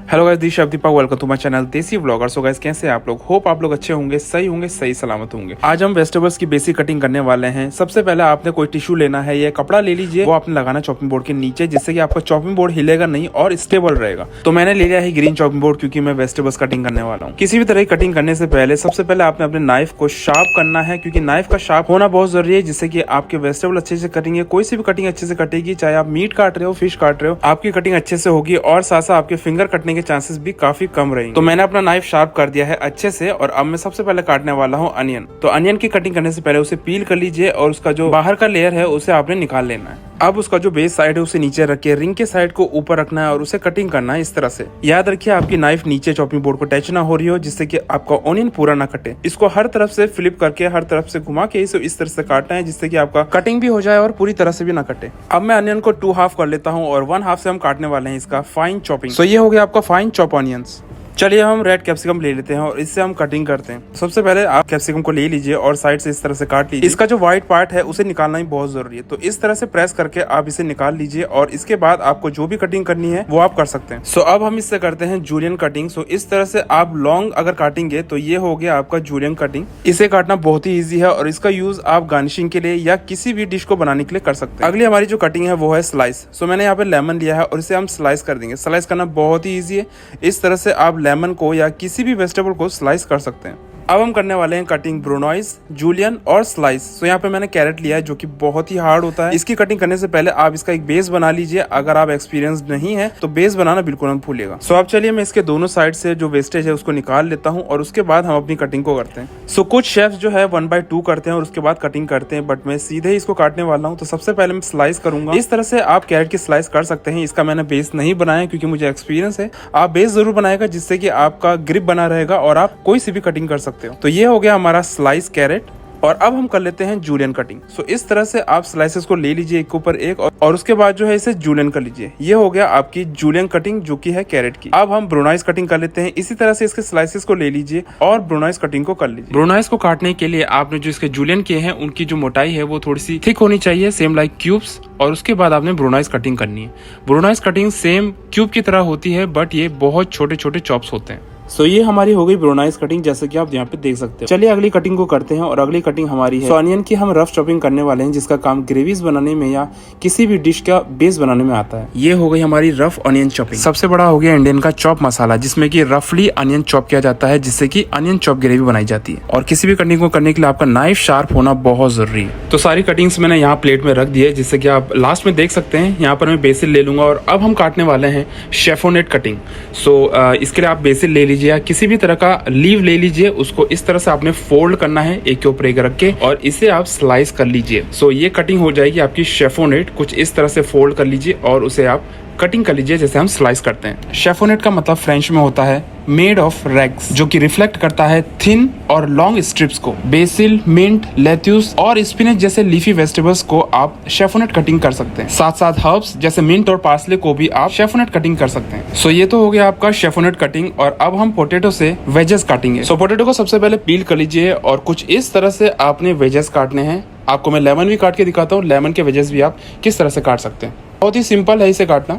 Hello guys, this Deepak, welcome to my channel Desi vlogger. So guys, कैसे हैं आप लोग? होप आप लोग अच्छे होंगे, सही सलामत होंगे। आज हम वेजिटेबल्स की बेसिक कटिंग करने वाले हैं। सबसे पहले आपने कोई टिश्यू लेना है या कपड़ा ले लीजिए, वो आपने लगाना चॉपिंग बोर्ड के नीचे, जिससे कि आपका चॉपिंग बोर्ड हिलेगा नहीं और स्टेबल रहेगा। तो मैंने ले लिया है ग्रीन चॉपिंग बोर्ड, क्योंकि मैं वेजिटेबल्स कटिंग करने वाला हूँ। किसी भी तरह की कटिंग करने से पहले सबसे पहले आपने अपने नाइफ को शार्प करना है, क्योंकि नाइफ का शार्प होना बहुत जरूरी है, जिससे कि आपके वेजिटेबल अच्छे से कटेंगे। कोई सी भी कटिंग अच्छे से कटेगी, चाहे आप मीट काट रहे हो, फिश काट रहे हो, आपकी कटिंग अच्छे से होगी और साथ साथ आपके फिंगर कटने के चांसेस भी काफी कम रहेंगे। तो मैंने अपना नाइफ शार्प कर दिया है अच्छे से, और अब मैं सबसे पहले काटने वाला हूँ अनियन। तो अनियन की कटिंग करने से पहले उसे पील कर लीजिए और उसका जो बाहर का लेयर है उसे आपने निकाल लेना है। अब उसका जो बेस साइड है उसे नीचे रख के रिंग के साइड को ऊपर रखना है और उसे कटिंग करना है इस तरह से। याद रखिए आपकी नाइफ नीचे चॉपिंग बोर्ड को टच ना हो रही हो, जिससे कि आपका ऑनियन पूरा ना कटे। इसको हर तरफ से फ्लिप करके, हर तरफ से घुमा के इसे इस तरह से काटना है, जिससे कि आपका कटिंग भी हो जाए और पूरी तरह से भी ना कटे। अब मैं अनियन को 2 हाफ कर लेता हूँ और 1 हाफ से हम काटने वाले हैं इसका फाइन चॉपिंग। सो ये हो गया आपका फाइन चॉप ऑनियंस। चलिए हम रेड कैप्सिकम ले लेते हैं और इससे हम कटिंग करते हैं। सबसे पहले आप कैप्सिकम को ले लीजिए और साइड से इस तरह से काट लीजिए। इसका जो व्हाइट पार्ट है उसे निकालना ही बहुत जरूरी है, तो इस तरह से प्रेस करके आप इसे निकाल लीजिए और इसके बाद आपको जो भी कटिंग करनी है वो आप कर सकते हैं। सो अब हम इससे करते हैं जूलियन कटिंग। सो इस तरह से आप लॉन्ग अगर काटेंगे तो ये हो गया आपका जूलियन कटिंग। इसे काटना बहुत ही ईजी है और इसका यूज आप गार्निशिंग के लिए या किसी भी डिश को बनाने के लिए कर सकते हैं। अगली हमारी जो कटिंग है वो है स्लाइस। सो मैंने यहाँ पे लेमन लिया है और इसे हम स्लाइस कर देंगे। स्लाइस करना बहुत ही ईजी है। इस तरह से आप लेमन को या किसी भी वेजिटेबल को स्लाइस कर सकते हैं। अब हम करने वाले हैं कटिंग ब्रुनॉइस, जूलियन और स्लाइस। तो यहाँ पे मैंने कैरेट लिया है जो कि बहुत ही हार्ड होता है। इसकी कटिंग करने से पहले आप इसका एक बेस बना लीजिए। अगर आप एक्सपीरियंस नहीं है तो बेस बनाना बिल्कुल मत भूलिएगा। सो अब चलिए मैं इसके दोनों साइड से जो वेस्टेज है उसको निकाल लेता हूँ और उसके बाद हम अपनी कटिंग को करते हैं। सो कुछ शेफ्स जो है 1/2 करते हैं और उसके बाद कटिंग करते हैं, बट मैं सीधे ही इसको काटने वाला हूँ। तो सबसे पहले मैं स्लाइस करूंगा। इस तरह से आप कैरेट की स्लाइस कर सकते हैं। इसका मैंने बेस नहीं बनाया क्योंकि मुझे एक्सपीरियंस है। आप बेस जरूर बनाएगा, जिससे कि आपका ग्रिप बना रहेगा और आप कोई सी भी कटिंग कर सकते हो। तो ये हो गया हमारा स्लाइस कैरेट। और अब हम कर लेते हैं जूलियन कटिंग। सो इस तरह से आप स्लाइसेस को ले लीजिए एक ऊपर एक, और उसके बाद जो है इसे जूलियन कर लीजिए। ये हो गया आपकी जूलियन कटिंग जो कि है कैरेट की। अब हम ब्रुनॉइस कटिंग कर लेते हैं। इसी तरह से इसके स्लाइसेस को ले लीजिए और ब्रुनॉइस कटिंग को कर लीजिए। ब्रुनॉइस को काटने के लिए आपने जो इसके जूलियन किए हैं उनकी जो मोटाई है वो थोड़ी सी थिक होनी चाहिए, सेम लाइक क्यूब्स, और उसके बाद आपने ब्रुनॉइस कटिंग करनी है। ब्रुनॉइस कटिंग सेम क्यूब की तरह होती है, बट ये बहुत छोटे छोटे चॉप्स होते हैं। सो ये हमारी हो गई ब्रुनॉइस कटिंग, जैसे कि आप यहाँ पे देख सकते हो। चलिए अगली कटिंग को करते हैं, और अगली कटिंग हमारी है अनियन की। हम रफ चॉपिंग करने वाले हैं, जिसका काम ग्रेवीज बनाने में या किसी भी डिश का बेस बनाने में आता है। ये हो गई हमारी रफ अनियन चॉपिंग। सबसे बड़ा हो गया इंडियन का चॉप मसाला, जिसमें कि रफली अनियन चॉप किया जाता है, जिससे कि अनियन चॉप ग्रेवी बनाई जाती है। और किसी भी कटिंग को करने के लिए आपका नाइफ शार्प होना बहुत जरूरी है। तो सारी कटिंग्स मैंने यहाँ प्लेट में रख दी है, जिससे कि आप लास्ट में देख सकते हैं। यहाँ पर मैं बेसिल ले लूंगा और अब हम काटने वाले हैं शेफोनेट कटिंग। सो इसके लिए आप बेसिल ले लीजिए या किसी भी तरह का लीव ले लीजिए। उसको इस तरह से आपने फोल्ड करना है एक के ऊपर एक रख के, और इसे आप स्लाइस कर लीजिए। सो ये कटिंग हो जाएगी आपकी शेफोनेट। कुछ इस तरह से फोल्ड कर लीजिए और उसे आप कटिंग कर लीजिए जैसे हम स्लाइस करते हैं। शेफोनेट का मतलब फ्रेंच में होता है मेड ऑफ रैग्स, जो कि रिफ्लेक्ट करता है थिन और लॉन्ग स्ट्रिप्स को। बेसिल, मिंट, लेट्यूस और स्पिनच जैसे लीफी वेजिटेबल्स को आप शेफोनेट कटिंग कर सकते हैं। साथ साथ हर्ब्स जैसे मिंट और पार्सले को भी आप शेफोनेट कटिंग कर सकते हैं। सो ये तो हो गया आपका शेफोनेट कटिंग, और अब हम पोटैटो से वेजेस काटेंगे। सो पोटैटो को सबसे पहले पील कर लीजिए और कुछ इस तरह से आपने वेजेस काटने हैं। आपको मैं लेमन भी काट के दिखाता हूँ। लेमन के वेजेस भी आप किस तरह से काट सकते हैं, बहुत ही सिंपल है इसे काटना।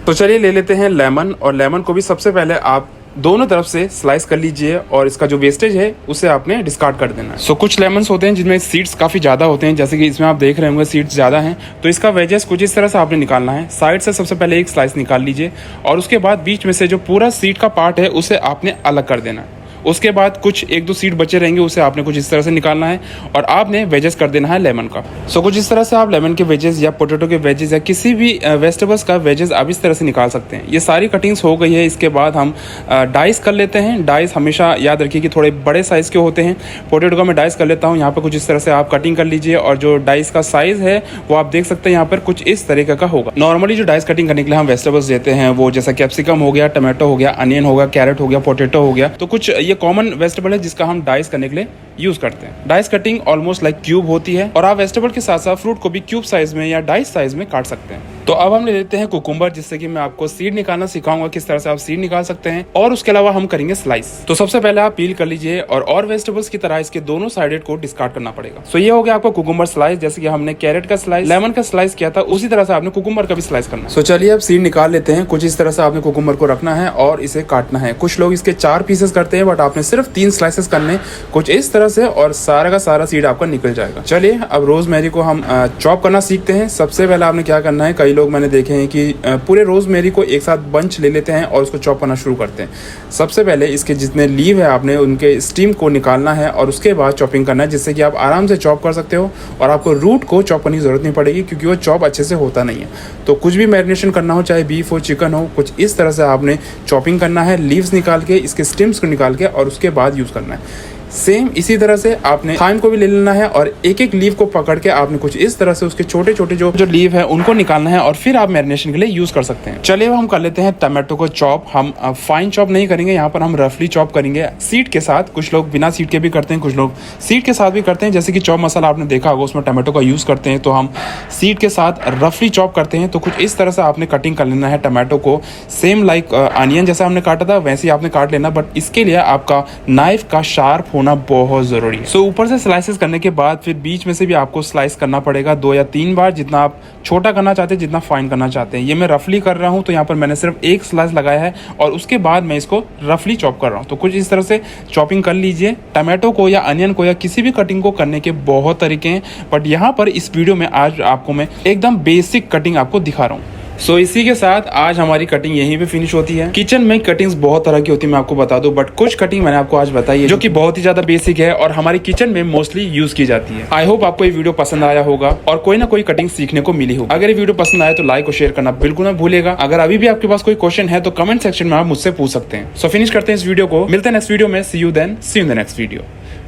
तो चलिए ले लेते हैं लेमन, और लेमन को भी सबसे पहले आप दोनों तरफ से स्लाइस कर लीजिए और इसका जो वेस्टेज है उसे आपने डिस्कार्ड कर देना है। सो कुछ लेमन्स होते हैं जिनमें सीड्स काफी ज्यादा होते हैं, जैसे कि इसमें आप देख रहे होंगे सीड्स ज्यादा हैं। तो इसका वेजेस कुछ इस तरह से आपने निकालना है। साइड से सबसे पहले एक स्लाइस निकाल लीजिए और उसके बाद बीच में से जो पूरा सीड का पार्ट है उसे आपने अलग कर देना है। उसके बाद कुछ 1-2 सीड बचे रहेंगे, उसे आपने कुछ इस तरह से निकालना है और आपने वेजेस कर देना है लेमन का। सो कुछ इस तरह से आप लेमन के वेजेस या पोटैटो के वेजेस या किसी भी वेजिटेबल्स का वेजेस आप इस तरह से निकाल सकते हैं। ये सारी कटिंग्स हो गई है। इसके बाद हम डाइस कर लेते हैं। डाइस हमेशा याद रखिए कि थोड़े बड़े साइज के होते हैं। पोटैटो का मैं डाइस कर लेता हूँ। यहाँ पर कुछ इस तरह से आप कटिंग कर लीजिए, और जो डाइस का साइज है वो आप देख सकते हैं यहाँ पर कुछ इस तरीके का होगा। नॉर्मली जो डाइस कटिंग करने के लिए हम वेजिटेबल्स देते हैं वो जैसा कैप्सिकम हो गया, टमाटो हो गया, अनियन हो गया, कैरेट हो गया, पोटैटो हो गया, तो कुछ ये कॉमन वेजिटेबल है जिसका हम डाइस करने के लिए यूज करते हैं। Dice cutting almost like cube होती है और आप वेजिटेबल के साथ साथ फ्रूट को भी क्यूब साइज में या डाइस साइज में काट सकते हैं। तो अब हम ले लेते हैं कुकुम्बर, जिससे कि मैं आपको सीड निकालना सिखाऊंगा किस तरह से आप सीड निकाल सकते हैं, और उसके अलावा हम करेंगे स्लाइस। तो सबसे पहले आप पील कर लीजिए और वेजिटेबल्स की तरह इसके दोनों साइडेड को डिस्कार्ड करना पड़ेगा। सो ये हो गया आपका कुकुम्बर स्लाइस। जैसे कि हमने कैरेट का स्लाइस, लेमन का स्लाइस किया था, उसी तरह से आपने कुकुम्बर का भी स्लाइस करना है। सो चलिए अब सीड निकाल लेते हैं। कुछ इस तरह से आपने कुकुम्बर को रखना है और इसे काटना है। कुछ लोग इसके 4 पीसेस करते हैं, बट आपने सिर्फ 3 स्लाइसेस करने, कुछ इस तरह से, और सारा का सारा सीड आपका निकल जाएगा। चलिए अब रोजमेरी को हम चॉप करना सीखते हैं। सबसे पहले आपने क्या करना है, कई लोग मैंने देखे हैं कि पूरे रोजमेरी को एक साथ बंच ले लेते हैं और उसको चॉप करना शुरू करते हैं। सबसे पहले इसके जितने लीव है आपने उनके स्टीम को निकालना है और उसके बाद चॉपिंग करना है, जिससे कि आप आराम से चॉप कर सकते हो और आपको रूट को चॉप करने की जरूरत नहीं पड़ेगी, क्योंकि वो चॉप अच्छे से होता नहीं है। तो कुछ भी मैरिनेशन करना हो, चाहे बीफ हो, चिकन हो, कुछ इस तरह से आपने चॉपिंग करना है, लीव्स निकाल के, इसके स्टिम्स को निकाल के, और उसके बाद यूज करना है। सेम इसी तरह से आपने थाइम को भी ले लेना है और एक एक लीव को पकड़ के आपने कुछ इस तरह से उसके छोटे छोटे जो लीव है उनको निकालना है और फिर आप मैरिनेशन के लिए यूज कर सकते हैं। चलिए हम कर लेते हैं टमाटो को चॉप। हम फाइन चॉप नहीं करेंगे, यहाँ पर हम रफली चॉप करेंगे सीड के साथ। कुछ लोग बिना सीड के भी करते हैं, कुछ लोग सीड के साथ भी करते हैं। जैसे कि चॉप मसाला आपने देखा होगा, उसमें टमाटो का यूज करते हैं, तो हम सीड के साथ रफली चॉप करते हैं। तो कुछ इस तरह से आपने कटिंग कर लेना है टमाटो को, सेम लाइक अनियन जैसा हमने काटा था वैसे ही आपने काट लेना, बट इसके लिए आपका नाइफ का शार्प होना बहुत जरूरी है। सो ऊपर से स्लाइसेस करने के बाद फिर बीच में से भी आपको स्लाइस करना पड़ेगा 2 या 3 बार, जितना आप छोटा करना चाहते हैं, जितना फाइन करना चाहते हैं। ये मैं रफली कर रहा हूँ, तो यहाँ पर मैंने सिर्फ 1 स्लाइस लगाया है और उसके बाद मैं इसको रफली चॉप कर रहा हूँ। तो कुछ इस तरह से चॉपिंग कर लीजिए। टमाटो को या अनियन को या किसी भी कटिंग को करने के बहुत तरीके हैं, बट यहाँ पर इस वीडियो में आज आपको मैं एकदम बेसिक कटिंग आपको दिखा रहा हूँ। सो इसी के साथ आज हमारी कटिंग यहीं पे फिनिश होती है। किचन में कटिंग्स बहुत तरह की होती है, मैं आपको बता दूं, बट कुछ कटिंग मैंने आपको आज बताई है जो कि बहुत ही ज्यादा बेसिक है और हमारी किचन में मोस्टली यूज की जाती है। आई होप आपको ये वीडियो पसंद आया होगा और कोई ना कोई कटिंग सीखने को मिली होगी। अगर ये वीडियो पसंद आए तो लाइक और शेयर करना बिल्कुल ना भूलेगा। अगर अभी भी आपके पास कोई क्वेश्चन है तो कमेंट सेक्शन में आप मुझसे पूछ सकते हैं। सो फिनिश करते हैं इस वीडियो को, मिलते हैं नेक्स्ट वीडियो में। See you then, see you in the next video,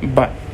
bye.